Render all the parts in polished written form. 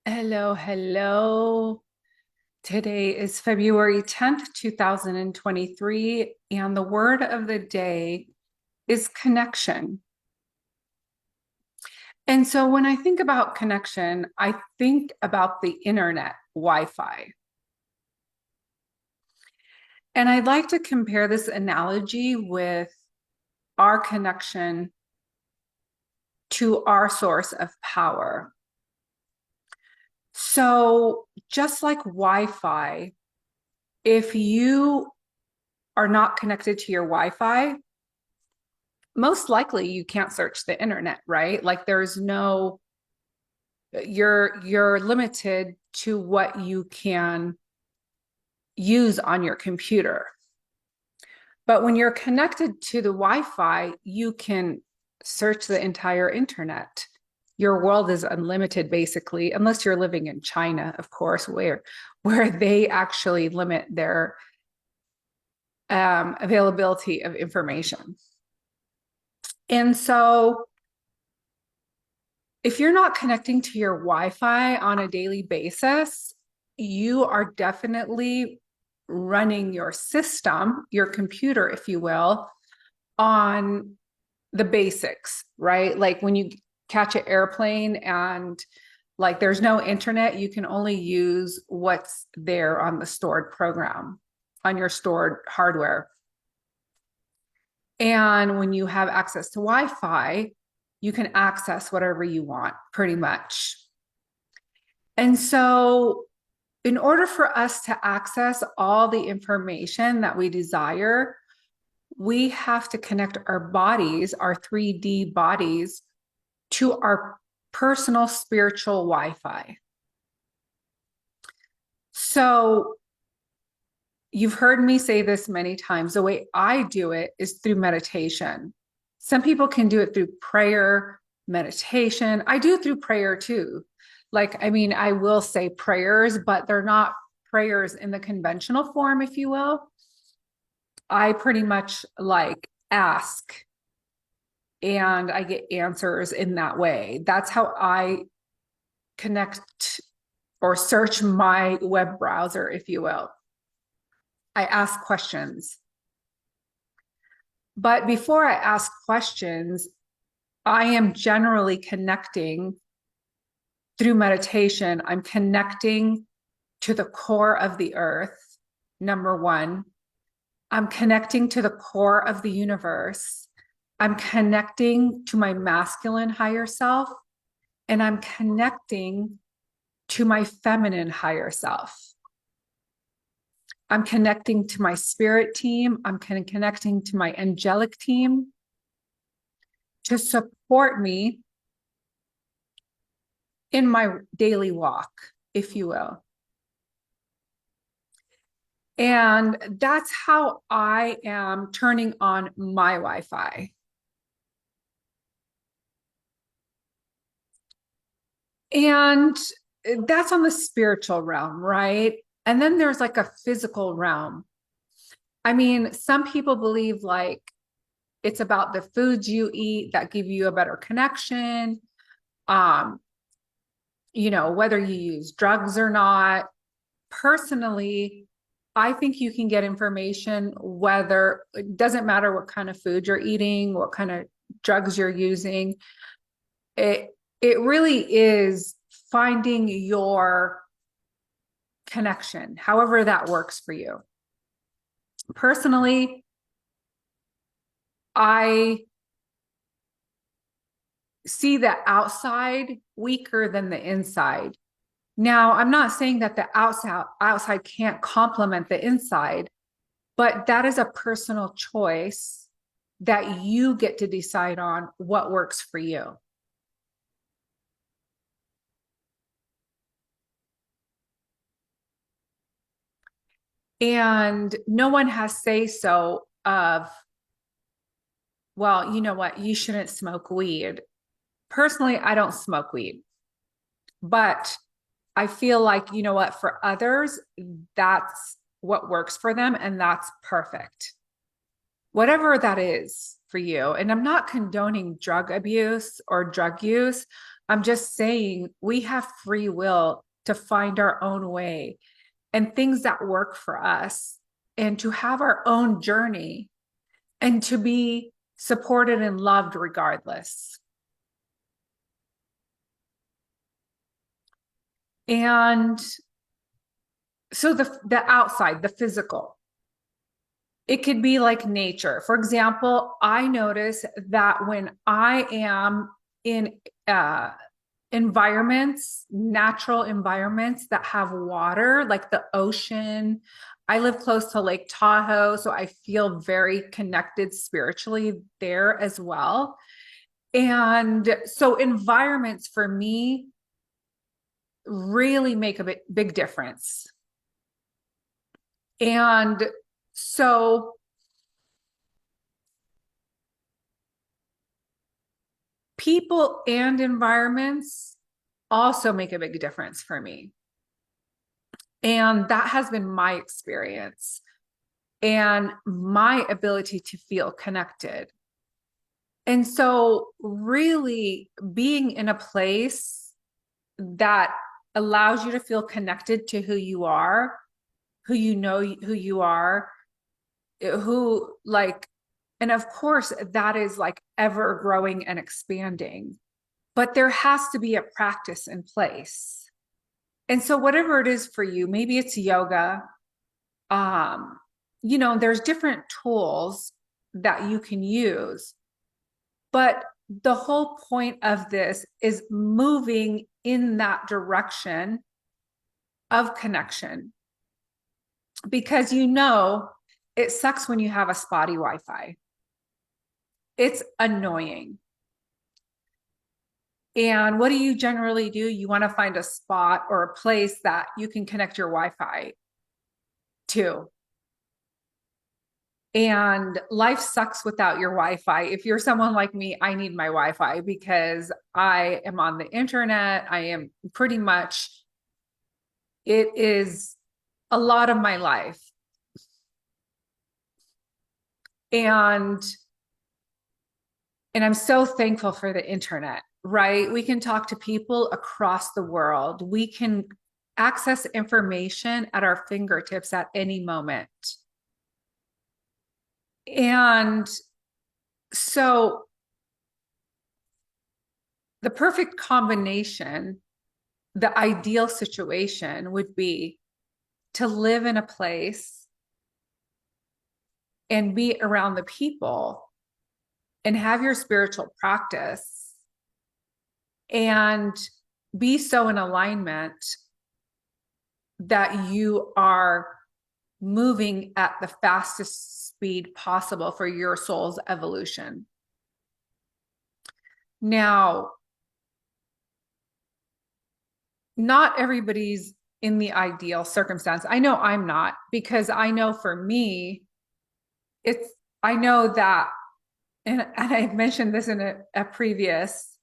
Hello, hello. Today is February 10th, 2023, and the word of the day is connection. And so when I think about connection, I think about the internet, Wi-Fi. And I'd like to compare this analogy with our connection to our source of power. So just like Wi-Fi, if you are not connected to your Wi-Fi, most likely you can't search the internet, right? Like there's no, you're limited to what you can use on your computer. But when you're connected to the Wi-Fi, you can search the entire internet. Your world is unlimited, basically, unless you're living in China, of course, where they actually limit their availability of information. And so if you're not connecting to your Wi-Fi on a daily basis, you are definitely running your system, your computer, if you will, on the basics, right? Like when you catch an airplane and like there's no internet, you can only use what's there on the stored program, on your stored hardware. And when you have access to Wi-Fi, you can access whatever you want, pretty much. And so, in order for us to access all the information that we desire, we have to connect our bodies, our 3D bodies, to our personal spiritual Wi-Fi. So, you've heard me say this many times. The way I do it is through meditation. Some people can do it through prayer, meditation. I do it through prayer too. Like, I mean, I will say prayers, but they're not prayers in the conventional form, if you will. I pretty much like ask and I get answers in that way. That's how I connect or search my web browser, if you will. I ask questions. But before I ask questions, I am generally connecting through meditation. I'm connecting to the core of the earth, number one. I'm connecting to the core of the universe. I'm connecting to my masculine higher self, and I'm connecting to my feminine higher self. I'm connecting to my spirit team. I'm connecting to my angelic team to support me in my daily walk, if you will. And that's how I am turning on my Wi-Fi. And that's on the spiritual realm, right? And then there's like a physical realm. I mean, some people believe like it's about the foods you eat that give you a better connection. Um, whether you use drugs or not. Personally, I think you can get information whether it doesn't matter what kind of food you're eating, what kind of drugs you're using. It really is finding your connection, however that works for you. Personally, I see the outside weaker than the inside. Now, I'm not saying that the outside can't complement the inside, but that is a personal choice that you get to decide on what works for you. And no one has say so of, well, you know what, you shouldn't smoke weed. Personally, I don't smoke weed, but I feel like, you know what, for others, that's what works for them, and that's perfect. Whatever that is for you. And I'm not condoning drug abuse or drug use, I'm just saying we have free will to find our own way and things that work for us and to have our own journey and to be supported and loved regardless. And so the outside, the physical, it could be like nature. For example, I notice that when I am in environments, natural environments that have water, like the ocean. I live close to Lake Tahoe, so I feel very connected spiritually there as well. And so environments for me really make a big difference. And so people and environments also make a big difference for me. And that has been my experience and my ability to feel connected. And so, really being in a place that allows you to feel connected to who you are, who you know who you are, who like, and of course, that is like ever growing and expanding, but there has to be a practice in place. And so, whatever it is for you, maybe it's yoga, um, there's different tools that you can use. But the whole point of this is moving in that direction of connection. Because it sucks when you have a spotty Wi-Fi. It's annoying. And what do you generally do? You want to find a spot or a place that you can connect your Wi-Fi to. And life sucks without your Wi-Fi. If you're someone like me, I need my Wi-Fi because I am on the internet. I am pretty much, it is a lot of my life. And I'm so thankful for the internet, right? We can talk to people across the world. We can access information at our fingertips at any moment. And so the perfect combination, the ideal situation would be to live in a place and be around the people and have your spiritual practice and be so in alignment that you are moving at the fastest speed possible for your soul's evolution. Now, not everybody's in the ideal circumstance. I know I'm not, because I know for me, I know that, and I mentioned this in a previous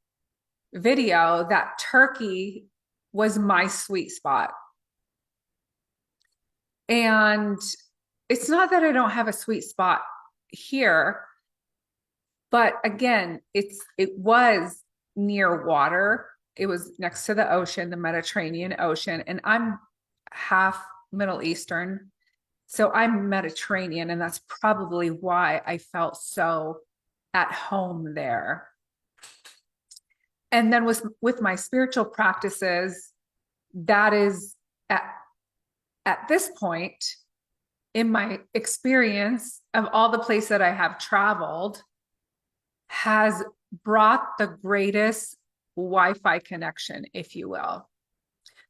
video, that Turkey was my sweet spot. And it's not that I don't have a sweet spot here, but again, it was near water. It was next to the ocean, the Mediterranean Ocean, and I'm half Middle Eastern. So I'm Mediterranean, and that's probably why I felt so at home there. And then with my spiritual practices, that is at this point in my experience of all the places that I have traveled, has brought the greatest Wi-Fi connection, if you will,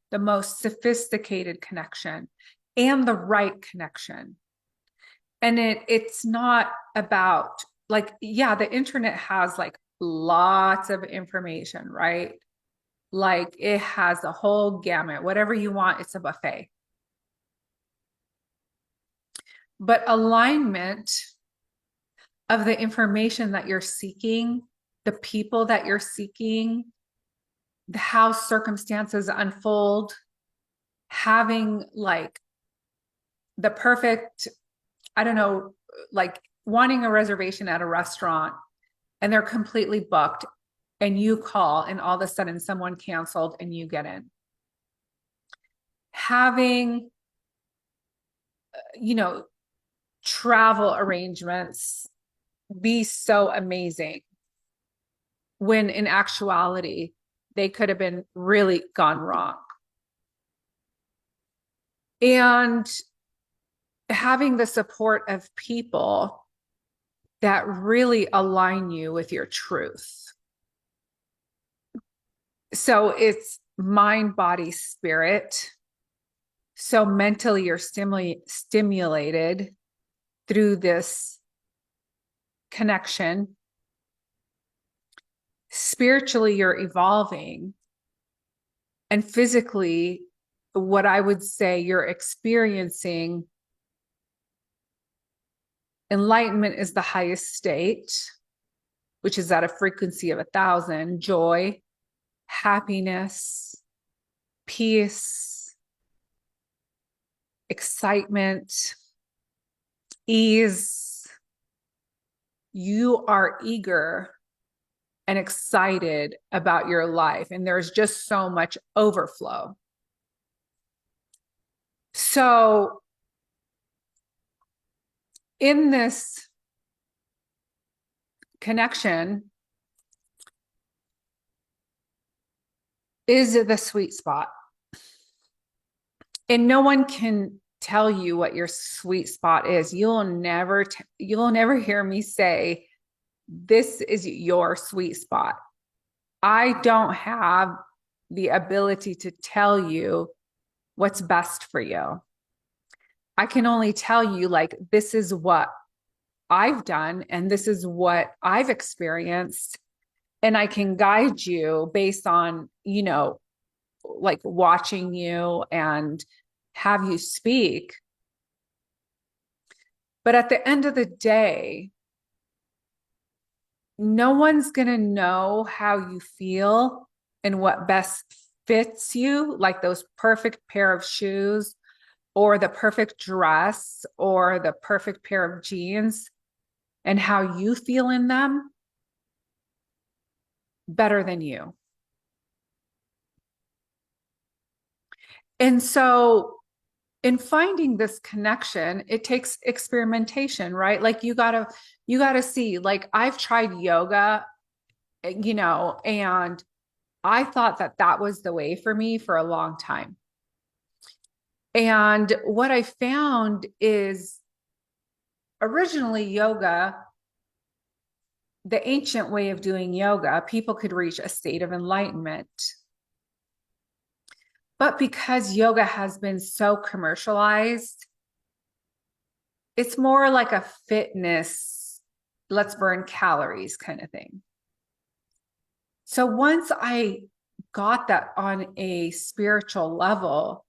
the most sophisticated connection and the right connection. And it's not about like, yeah, the internet has like lots of information, right? Like it has a whole gamut, whatever you want, it's a buffet. But alignment of the information that you're seeking, the people that you're seeking, how circumstances unfold, having like the perfect, I don't know, like wanting a reservation at a restaurant and they're completely booked and you call and all of a sudden someone canceled and you get in. Having, you know, travel arrangements be so amazing when in actuality, they could have been really gone wrong. And having the support of people that really align you with your truth. So it's mind, body, spirit. So mentally you're stimulated through this connection. Spiritually, you're evolving. And physically, what I would say you're experiencing, enlightenment is the highest state, which is at a frequency of 1,000, joy, happiness, peace, excitement, ease. You are eager and excited about your life, and there's just so much overflow. So in this connection is the sweet spot. And no one can tell you what your sweet spot is. You'll never hear me say, this is your sweet spot. I don't have the ability to tell you what's best for you. I can only tell you, like, this is what I've done and this is what I've experienced. And I can guide you based on, you know, like watching you and have you speak. But at the end of the day, no one's going to know how you feel and what best fits you, like those perfect pair of shoes or the perfect dress or the perfect pair of jeans, and how you feel in them better than you. And so in finding this connection, it takes experimentation, right? Like you gotta see, like I've tried yoga, you know, and I thought that that was the way for me for a long time. And what I found is originally yoga, the ancient way of doing yoga, people could reach a state of enlightenment. But because yoga has been so commercialized, it's more like a fitness, let's burn calories kind of thing. So once I got that on a spiritual level,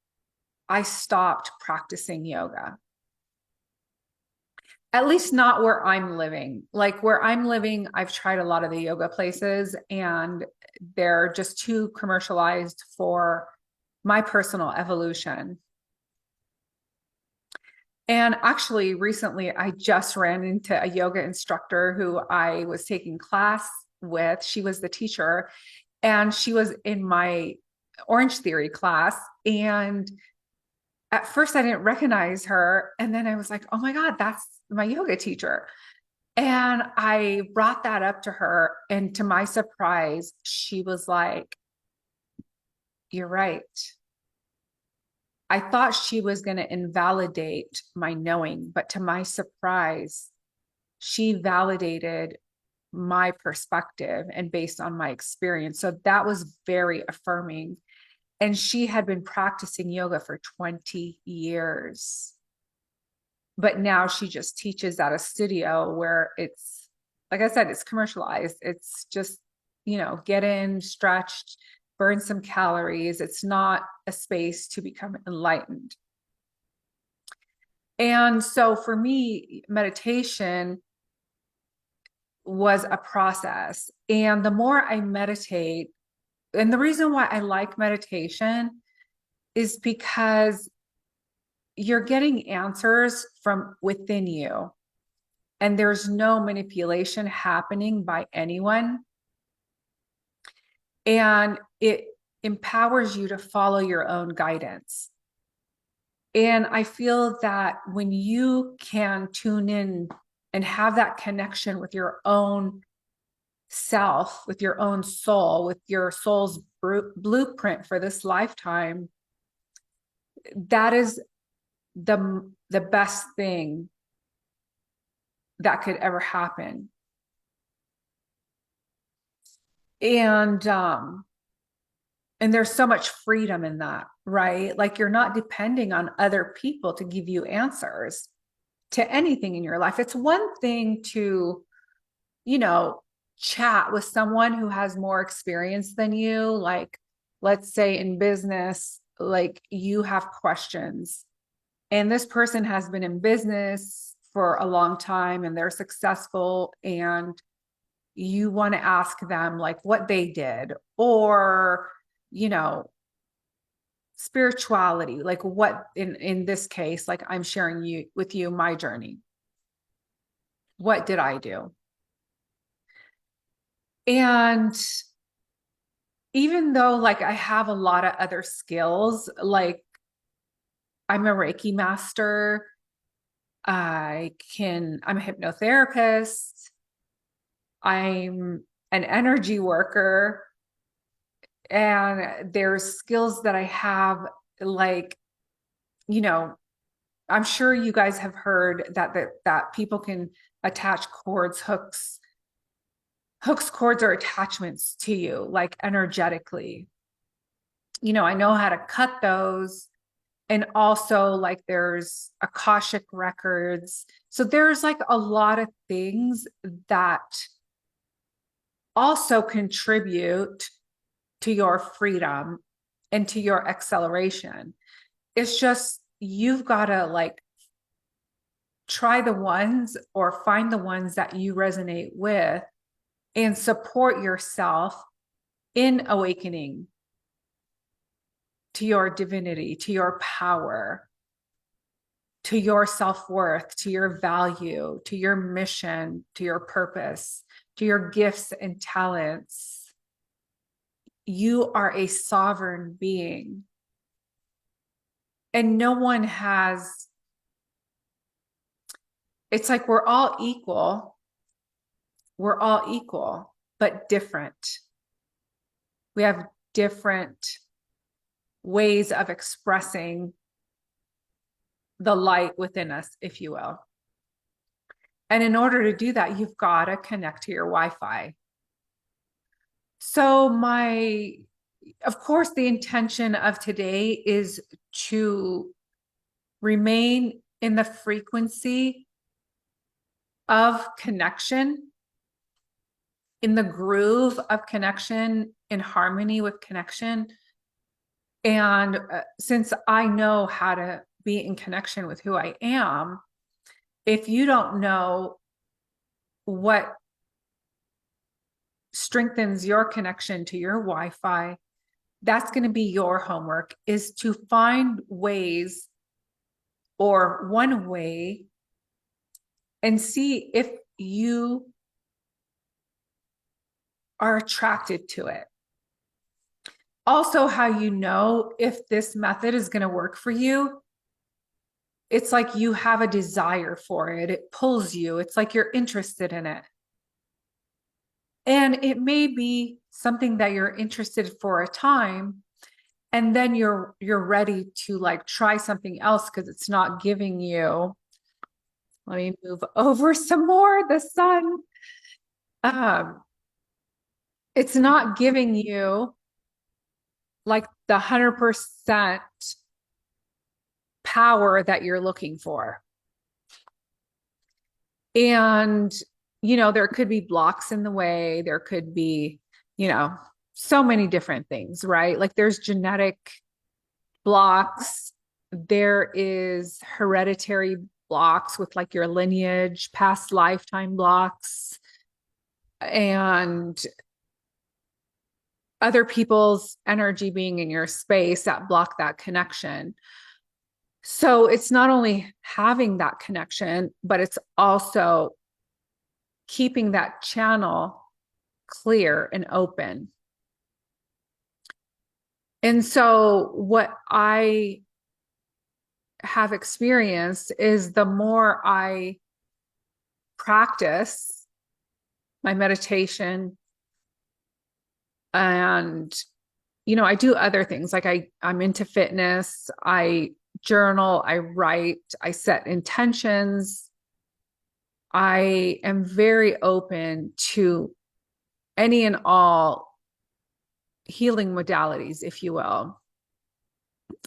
I stopped practicing yoga. At least not where I'm living. Like where I'm living, I've tried a lot of the yoga places and they're just too commercialized for my personal evolution. And actually, recently, I just ran into a yoga instructor who I was taking class with. She was the teacher, and she was in my Orange Theory class. And at first, I didn't recognize her. And then I was like, oh my God, that's my yoga teacher. And I brought that up to her. And to my surprise, she was like, you're right. I thought she was going to invalidate my knowing, but to my surprise, she validated my perspective and based on my experience. So that was very affirming. And she had been practicing yoga for 20 years. But now she just teaches at a studio where it's, like I said, it's commercialized. It's just, you know, get in, stretched, burn some calories. It's not a space to become enlightened. And so for me, meditation was a process. And the more I meditate, and the reason why I like meditation is because you're getting answers from within you. And there's no manipulation happening by anyone. and it empowers you to follow your own guidance. And I feel that when you can tune in and have that connection with your own self, with your own soul, with your soul's blueprint for this lifetime, that is the best thing that could ever happen. And there's so much freedom in that, right? Like you're not depending on other people to give you answers to anything in your life. It's one thing to, you know, chat with someone who has more experience than you. Like, let's say in business, like you have questions and this person has been in business for a long time and they're successful, and you want to ask them like what they did, or, you know, spirituality, like what in this case, like I'm sharing you with you my journey. What did I do? And even though like I have a lot of other skills, like I'm a Reiki master, I'm a hypnotherapist, I'm an energy worker, and there's skills that I have, like, you know, I'm sure you guys have heard that people can attach cords, hooks, cords, or attachments to you, like energetically. You know, I know how to cut those. And also, like, there's Akashic records. So there's like a lot of things that also contribute to your freedom and to your acceleration. It's just you've got to like try the ones or find the ones that you resonate with and support yourself in awakening to your divinity, to your power, to your self-worth, to your value, to your mission, to your purpose, to your gifts and talents. You are a sovereign being. And no one has, it's like we're all equal. We're all equal, but different. We have different ways of expressing the light within us, if you will. And in order to do that, you've got to connect to your Wi-Fi. So of course, the intention of today is to remain in the frequency of connection, in the groove of connection, in harmony with connection. And since I know how to be in connection with who I am, if you don't know what strengthens your connection to your Wi-Fi, that's going to be your homework, is to find ways or one way and see if you are attracted to it. Also, how you know if this method is going to work for you, it's like you have a desire for it. It pulls you. It's like you're interested in it. And it may be something that you're interested for a time, and then you're ready to like try something else because it's not giving you. Let me move over some more. The sun. It's not giving you like the 100% power that you're looking for. And, you know, there could be blocks in the way. There could be, you know, so many different things, right? Like there's genetic blocks. There is hereditary blocks with like your lineage, past lifetime blocks, and other people's energy being in your space that block that connection. So it's not only having that connection, but it's also keeping that channel clear and open. And so what I have experienced is the more I practice my meditation and I do other things like I'm into fitness, I journal, I write, I set intentions. I am very open to any and all healing modalities, if you will.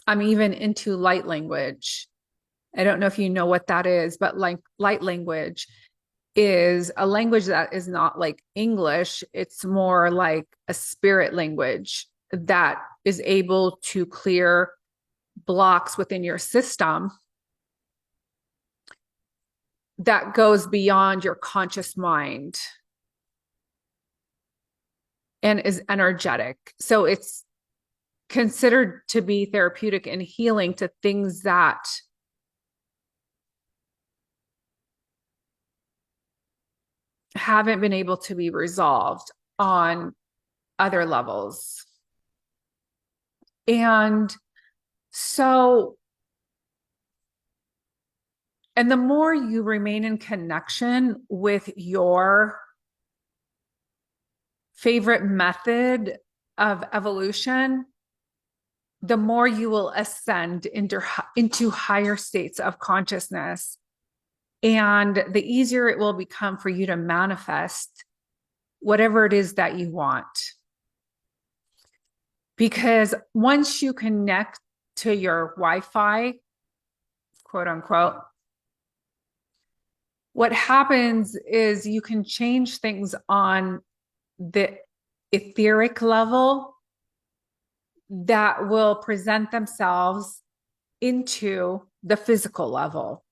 I'm even into light language. I don't know if you know what that is, but like light language is a language that is not like English. It's more like a spirit language that is able to clear blocks within your system that goes beyond your conscious mind and is energetic. So it's considered to be therapeutic and healing to things that haven't been able to be resolved on other levels. And so, and the more you remain in connection with your favorite method of evolution, the more you will ascend into higher states of consciousness. And the easier it will become for you to manifest whatever it is that you want. Because once you connect to your Wi-Fi, quote unquote, what happens is you can change things on the etheric level that will present themselves into the physical level.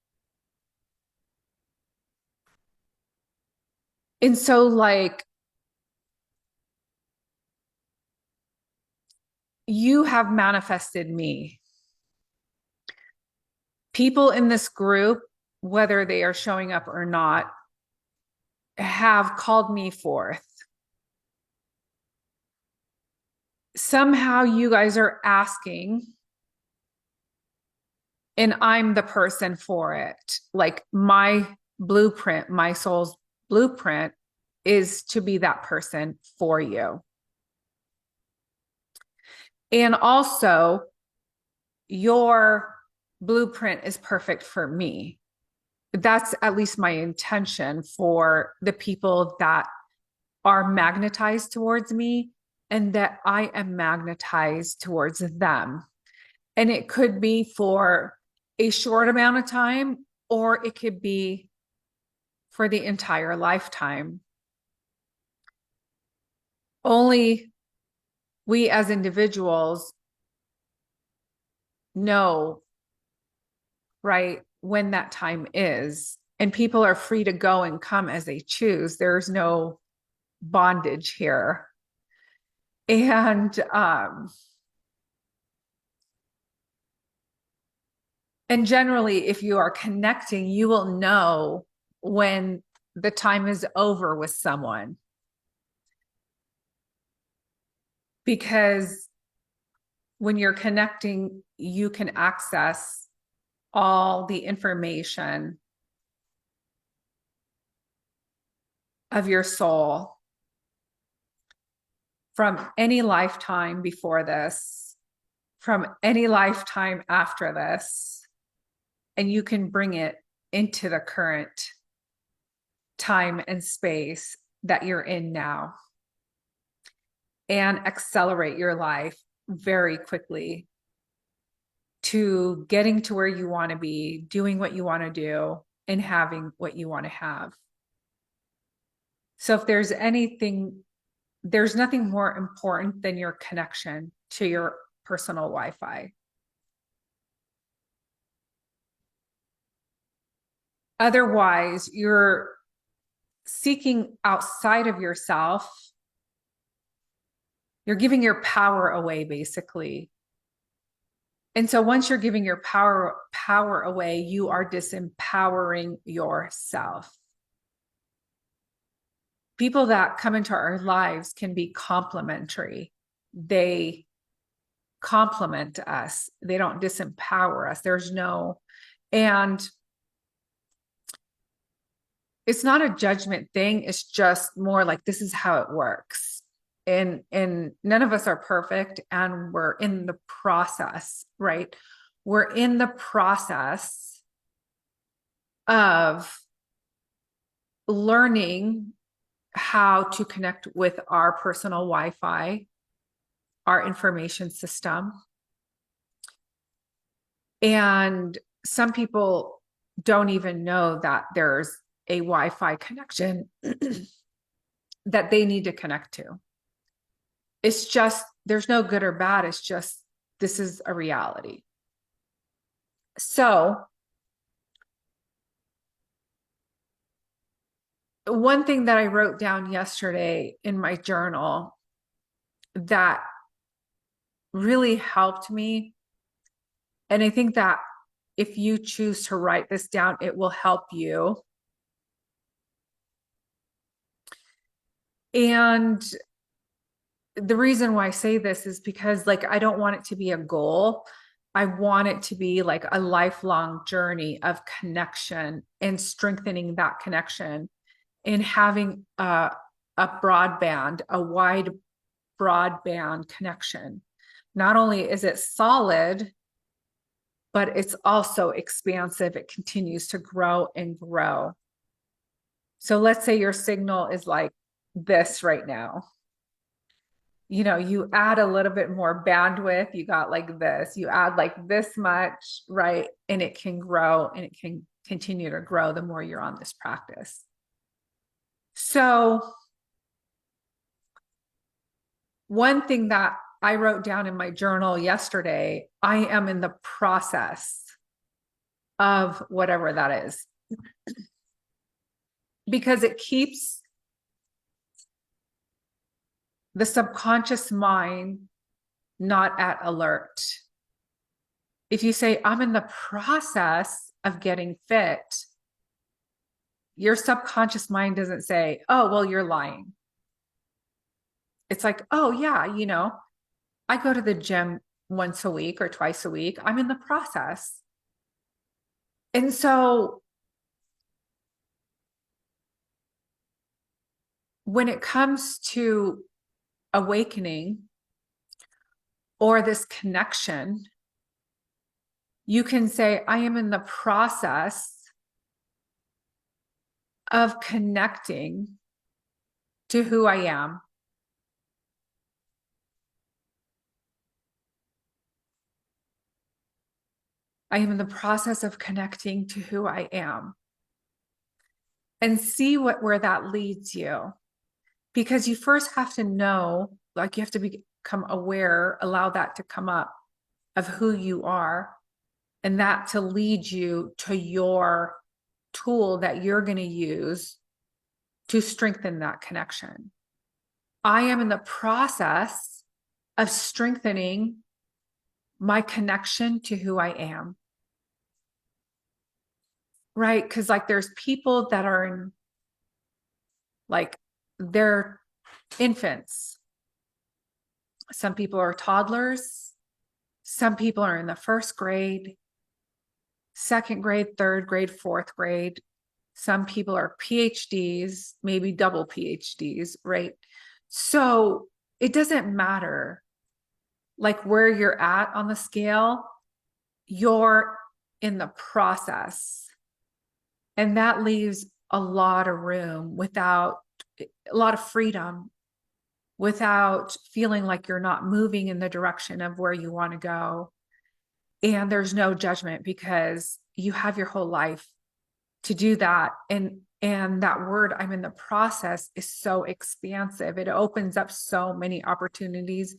And so, like, you have manifested me. People in this group, whether they are showing up or not, have called me forth. Somehow you guys are asking, and I'm the person for it. Like my blueprint, my soul's blueprint is to be that person for you. And also, your blueprint is perfect for me. That's at least my intention for the people that are magnetized towards me and that I am magnetized towards them. And it could be for a short amount of time, or it could be for the entire lifetime. Only we as individuals know, right, when that time is. And people are free to go and come as they choose. There's no bondage here. And generally, if you are connecting, you will know when the time is over with someone. Because when you're connecting, you can access all the information of your soul from any lifetime before this, from any lifetime after this, and you can bring it into the current time and space that you're in now and accelerate your life very quickly to getting to where you want to be, doing what you want to do, and having what you want to have. So if there's anything, there's nothing more important than your connection to your personal Wi-Fi. Otherwise, you're seeking outside of yourself. You're giving your power away, basically. And so once you're giving your power away, you are disempowering yourself. People that come into our lives can be complementary. They complement us. They don't disempower us. And it's not a judgment thing. It's just more like, this is how it works. And none of us are perfect, and we're in the process, right? We're in the process of learning how to connect with our personal Wi-Fi, our information system. And some people don't even know that there's a Wi-Fi connection that they need to connect to. It's just, there's no good or bad. It's just, this is a reality. So one thing that I wrote down yesterday in my journal that really helped me, and I think that if you choose to write this down, it will help you. And the reason why I say this is because, like, I don't want it to be a goal. I want it to be like a lifelong journey of connection and strengthening that connection, and having a broadband, a wide broadband connection. Not only is it solid, but it's also expansive. It continues to grow and grow. So let's say your signal is like this right now. You know, you add a little bit more bandwidth, you got like this, you add like this much, right? And it can grow, and it can continue to grow the more you're on this practice. So one thing that I wrote down in my journal yesterday, I am in the process of whatever that is, because it keeps the subconscious mind not at alert. If you say, I'm in the process of getting fit, your subconscious mind doesn't say, oh, well, you're lying. It's like, oh, yeah, you know, I go to the gym once a week or twice a week. I'm in the process. And so when it comes to awakening or this connection, you can say, I am in the process of connecting to who I am. I am in the process of connecting to who I am. And see where that leads you. Because you first have to know, like, you have to become aware, allow that to come up, of who you are, and that to lead you to your tool that you're going to use to strengthen that connection. I am in the process of strengthening my connection to who I am. Right? Because, like, there's people that are in, like, they're infants. Some people are toddlers. Some people are in the first grade, second grade, third grade, fourth grade. Some people are PhDs, maybe double PhDs, right? So it doesn't matter, like, where you're at on the scale, you're in the process. And that leaves a lot of room, without a lot of freedom, without feeling like you're not moving in the direction of where you want to go. And there's no judgment, because you have your whole life to do that. And that word, I'm in the process, is so expansive. It opens up so many opportunities,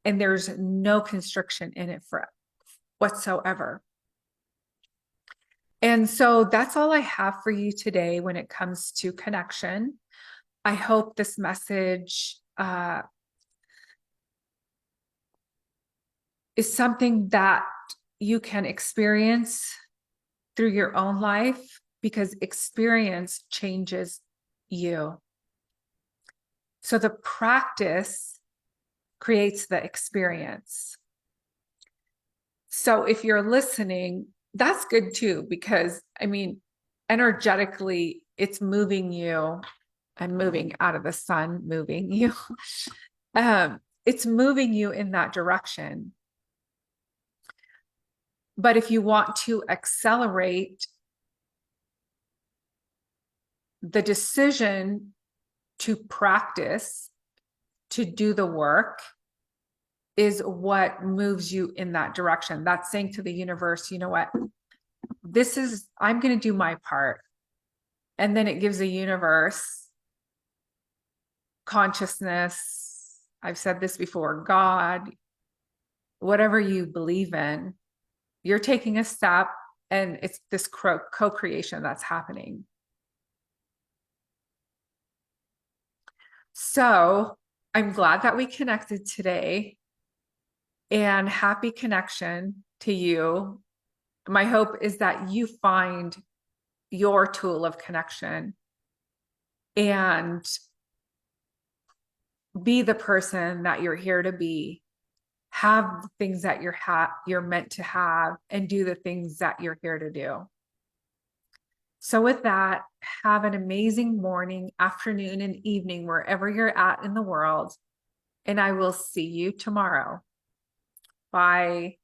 and there's no constriction in it for whatsoever. And so that's all I have for you today when it comes to connection. I hope this message is something that you can experience through your own life, because experience changes you. So the practice creates the experience. So if you're listening, that's good too, because I mean, energetically, it's moving you. I'm moving out of the sun, moving you. It's moving you in that direction. But if you want to accelerate the decision to practice, to do the work, is what moves you in that direction. That's saying to the universe, you know what? I'm going to do my part. And then it gives the universe consciousness. I've said this before, God, whatever you believe in, you're taking a step, and it's this co-creation that's happening. So I'm glad that we connected today, and happy connection to you. My hope is that you find your tool of connection and be the person that you're here to be. Have the things that you're meant to have, and do the things that you're here to do. So with that, have an amazing morning, afternoon, and evening wherever you're at in the world. And I will see you tomorrow. Bye.